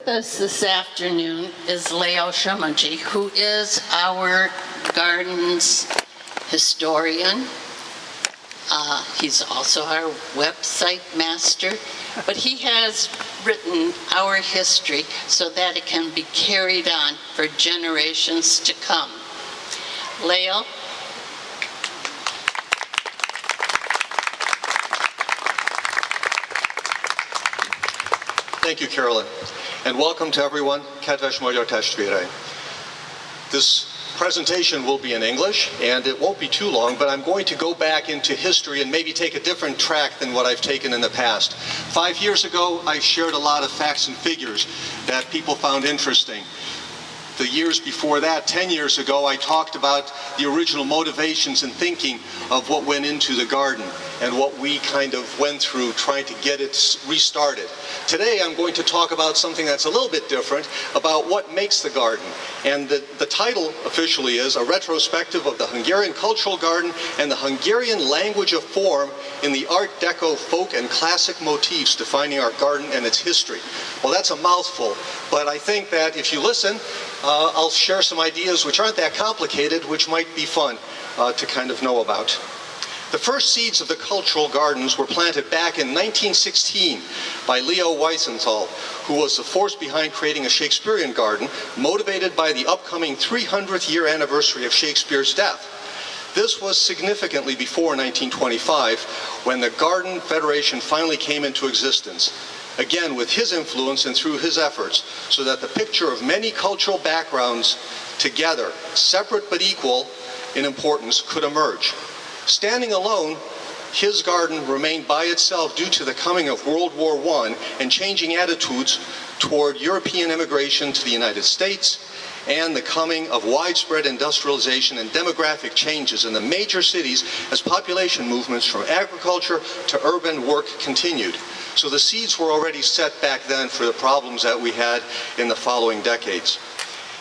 With us this afternoon is Leo Shumaji, who is our garden's historian. He's also our website master, but he has written our history so that it can be carried on for generations to come. Leo? Thank you, Carolyn, and welcome to everyone. Kedves magyar testvérei. This presentation will be in English, and it won't be too long, but I'm going to go back into history and maybe take a different track than what I've taken in the past. 5 years ago, I shared a lot of facts and figures that people found interesting. The years before that, 10 years ago, I talked about the original motivations and thinking of what went into the garden and what we kind of went through trying to get it restarted. Today I'm going to talk about something that's a little bit different, about what makes the garden. And the title officially is A Retrospective of the Hungarian Cultural Garden and the Hungarian Language of Form in the Art Deco Folk and Classic Motifs Defining Our Garden and Its History. Well, that's a mouthful, but I think that if you listen, I'll share some ideas which aren't that complicated, which might be fun to kind of know about. The first seeds of the cultural gardens were planted back in 1916 by Leo Wiesenthal, who was the force behind creating a Shakespearean garden, motivated by the upcoming 300th year anniversary of Shakespeare's death. This was significantly before 1925, when the Garden Federation finally came into existence. Again, with his influence and through his efforts, so that the picture of many cultural backgrounds together, separate but equal in importance, could emerge. Standing alone, his garden remained by itself due to the coming of World War I and changing attitudes toward European immigration to the United States and the coming of widespread industrialization and demographic changes in the major cities as population movements from agriculture to urban work continued. So the seeds were already set back then for the problems that we had in the following decades.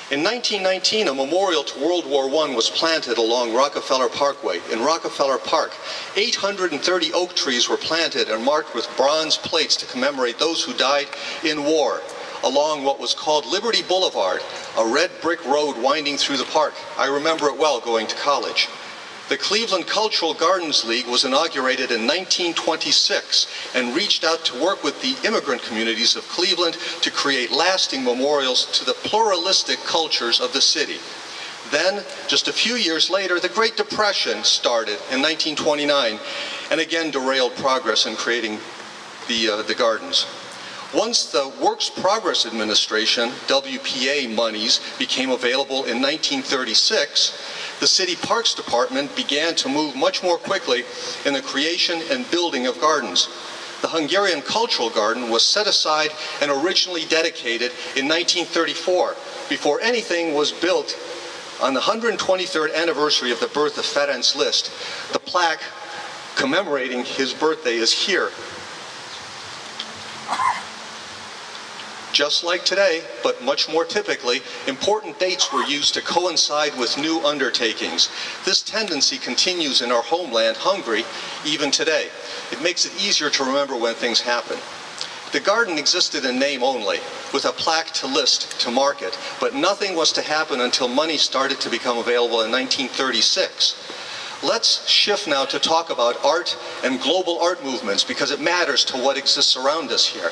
In 1919, a memorial to World War I was planted along Rockefeller Parkway. In Rockefeller Park, 830 oak trees were planted and marked with bronze plates to commemorate those who died in war, along what was called Liberty Boulevard, a red brick road winding through the park. I remember it well going to college. The Cleveland Cultural Gardens League was inaugurated in 1926 and reached out to work with the immigrant communities of Cleveland to create lasting memorials to the pluralistic cultures of the city. Then, just a few years later, the Great Depression started in 1929 and again derailed progress in creating the gardens. Once the Works Progress Administration, WPA monies, became available in 1936, the City Parks Department began to move much more quickly in the creation and building of gardens. The Hungarian Cultural Garden was set aside and originally dedicated in 1934, before anything was built. On the 123rd anniversary of the birth of Ferenc Liszt, the plaque commemorating his birthday is here. Just like today, but much more typically, important dates were used to coincide with new undertakings. This tendency continues in our homeland, Hungary, even today. It makes it easier to remember when things happen. The garden existed in name only, with a plaque to list, to mark it, but nothing was to happen until money started to become available in 1936. Let's shift now to talk about art and global art movements, because it matters to what exists around us here.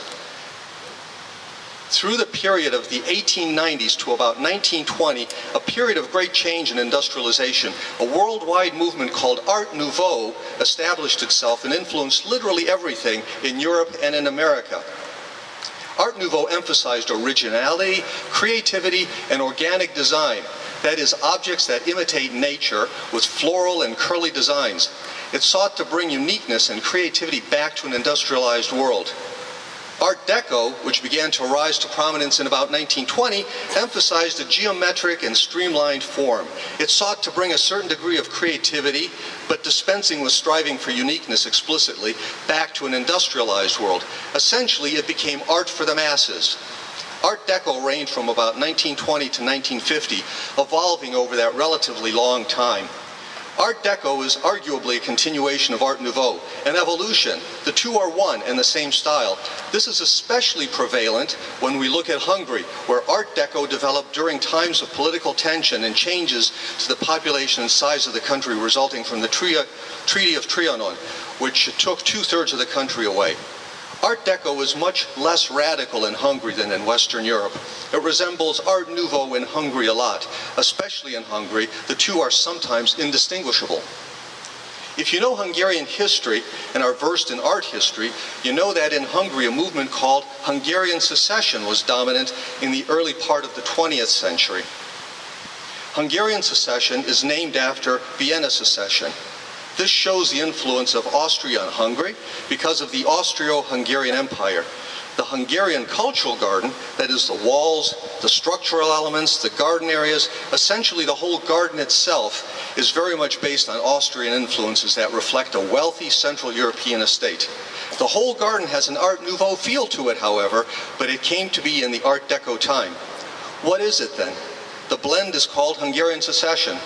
Through the period of the 1890s to about 1920, a period of great change and industrialization, a worldwide movement called Art Nouveau established itself and influenced literally everything in Europe and in America. Art Nouveau emphasized originality, creativity, and organic design. That is, objects that imitate nature with floral and curly designs. It sought to bring uniqueness and creativity back to an industrialized world. Art Deco, which began to rise to prominence in about 1920, emphasized a geometric and streamlined form. It sought to bring a certain degree of creativity, but dispensing with striving for uniqueness explicitly, back to an industrialized world. Essentially, it became art for the masses. Art Deco reigned from about 1920 to 1950, evolving over that relatively long time. Art Deco is arguably a continuation of Art Nouveau, an evolution. The two are one and the same style. This is especially prevalent when we look at Hungary, where Art Deco developed during times of political tension and changes to the population and size of the country resulting from the Treaty of Trianon, which took 2/3 of the country away. Art Deco is much less radical in Hungary than in Western Europe. It resembles Art Nouveau in Hungary a lot, especially in Hungary. The two are sometimes indistinguishable. If you know Hungarian history and are versed in art history, you know that in Hungary a movement called Hungarian Secession was dominant in the early part of the 20th century. Hungarian Secession is named after Vienna Secession. This shows the influence of Austria on Hungary because of the Austro-Hungarian Empire. The Hungarian Cultural Garden, that is the walls, the structural elements, the garden areas, essentially the whole garden itself, is very much based on Austrian influences that reflect a wealthy Central European estate. The whole garden has an Art Nouveau feel to it, however, but it came to be in the Art Deco time. What is it then? The blend is called Hungarian Secession.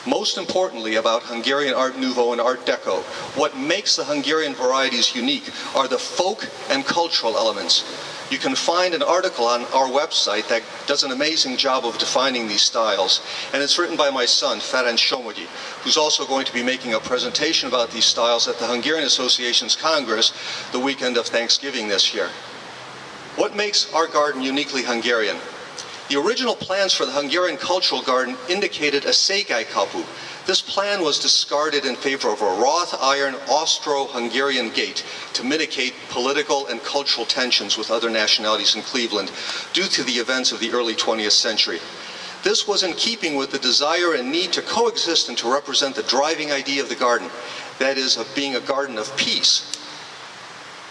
Most importantly about Hungarian Art Nouveau and Art Deco, what makes the Hungarian varieties unique are the folk and cultural elements. You can find an article on our website that does an amazing job of defining these styles, and it's written by my son, Ferenc Somogyi, who's also going to be making a presentation about these styles at the Hungarian Association's Congress the weekend of Thanksgiving this year. What makes our garden uniquely Hungarian? The original plans for the Hungarian Cultural Garden indicated a székely kapu. This plan was discarded in favor of a wrought iron Austro-Hungarian gate to mitigate political and cultural tensions with other nationalities in Cleveland due to the events of the early 20th century. This was in keeping with the desire and need to coexist and to represent the driving idea of the garden, that is, of being a garden of peace.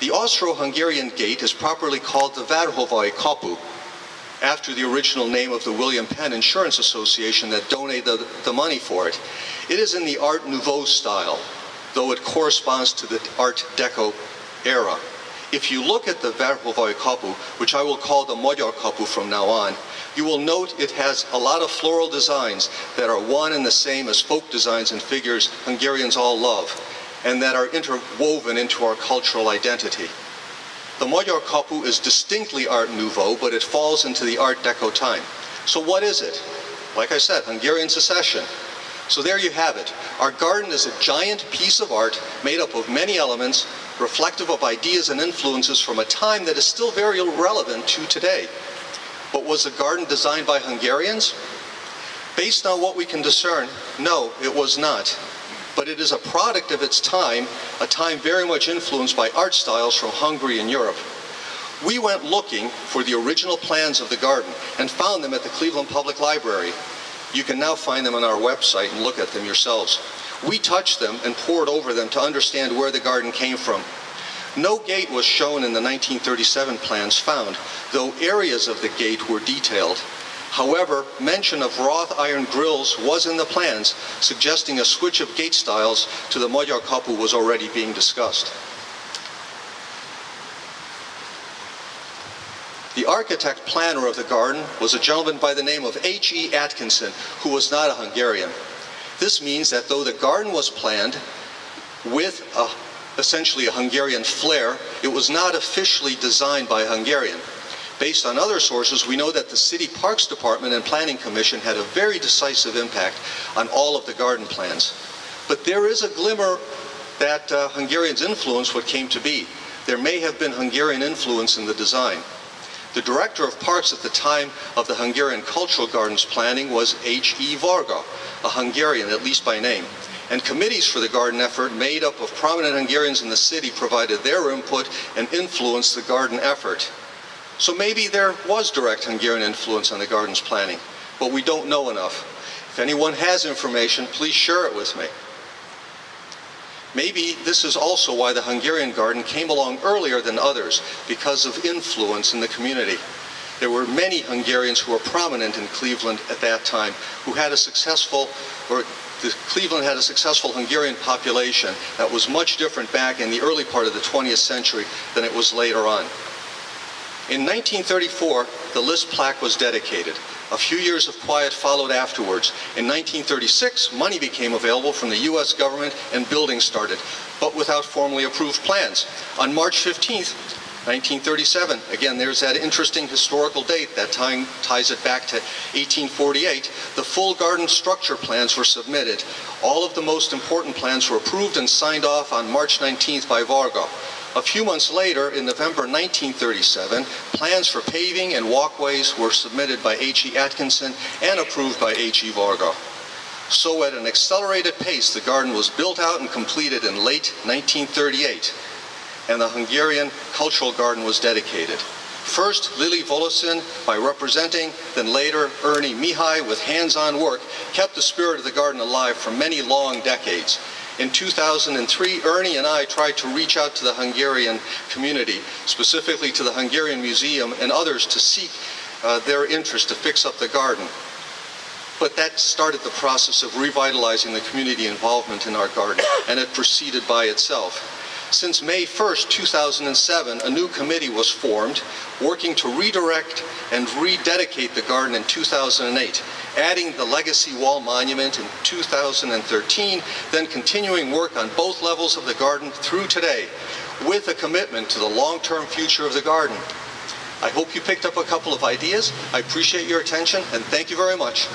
The Austro-Hungarian gate is properly called the Városházi kapu, after the original name of the William Penn Insurance Association that donated the money for it. It is in the Art Nouveau style, though it corresponds to the Art Deco era. If you look at the Városházi kapu, which I will call the Magyar kapu from now on, you will note it has a lot of floral designs that are one and the same as folk designs and figures Hungarians all love, and that are interwoven into our cultural identity. The Magyar kapu is distinctly Art Nouveau, but it falls into the Art Deco time. So what is it? Like I said, Hungarian Secession. So there you have it. Our garden is a giant piece of art made up of many elements, reflective of ideas and influences from a time that is still very relevant to today. But was the garden designed by Hungarians? Based on what we can discern, no, it was not. But it is a product of its time, a time very much influenced by art styles from Hungary and Europe. We went looking for the original plans of the garden and found them at the Cleveland Public Library. You can now find them on our website and look at them yourselves. We touched them and pored over them to understand where the garden came from. No gate was shown in the 1937 plans found, though areas of the gate were detailed. However, mention of wrought iron grills was in the plans, suggesting a switch of gate styles to the Magyar kapu was already being discussed. The architect planner of the garden was a gentleman by the name of H.E. Atkinson, who was not a Hungarian. This means that though the garden was planned with essentially a Hungarian flair, it was not officially designed by a Hungarian. Based on other sources, we know that the City Parks Department and Planning Commission had a very decisive impact on all of the garden plans. But there is a glimmer that Hungarians influenced what came to be. There may have been Hungarian influence in the design. The director of parks at the time of the Hungarian Cultural Gardens planning was H.E. Varga, a Hungarian, at least by name. And committees for the garden effort made up of prominent Hungarians in the city provided their input and influenced the garden effort. So maybe there was direct Hungarian influence on the garden's planning, but we don't know enough. If anyone has information, please share it with me. Maybe this is also why the Hungarian garden came along earlier than others, because of influence in the community. There were many Hungarians who were prominent in Cleveland at that time, who had a successful, Cleveland had a successful Hungarian population that was much different back in the early part of the 20th century than it was later on. In 1934, the List plaque was dedicated. A few years of quiet followed afterwards. In 1936, money became available from the U.S. government and building started, but without formally approved plans. On March 15th, 1937, again, there's that interesting historical date that ties it back to 1848. The full garden structure plans were submitted. All of the most important plans were approved and signed off on March 19th by Varga. A few months later, in November 1937, plans for paving and walkways were submitted by H.E. Atkinson and approved by H.E. Varga. So at an accelerated pace, the garden was built out and completed in late 1938. And the Hungarian Cultural Garden was dedicated. First, Lili Volosin, by representing, then later Ernie Mihai, with hands-on work, kept the spirit of the garden alive for many long decades. In 2003, Ernie and I tried to reach out to the Hungarian community, specifically to the Hungarian Museum and others, to seek their interest to fix up the garden. But that started the process of revitalizing the community involvement in our garden, and it proceeded by itself. Since May 1st, 2007, a new committee was formed, working to redirect and rededicate the garden in 2008, adding the Legacy Wall Monument in 2013, then continuing work on both levels of the garden through today, with a commitment to the long-term future of the garden. I hope you picked up a couple of ideas. I appreciate your attention, and thank you very much.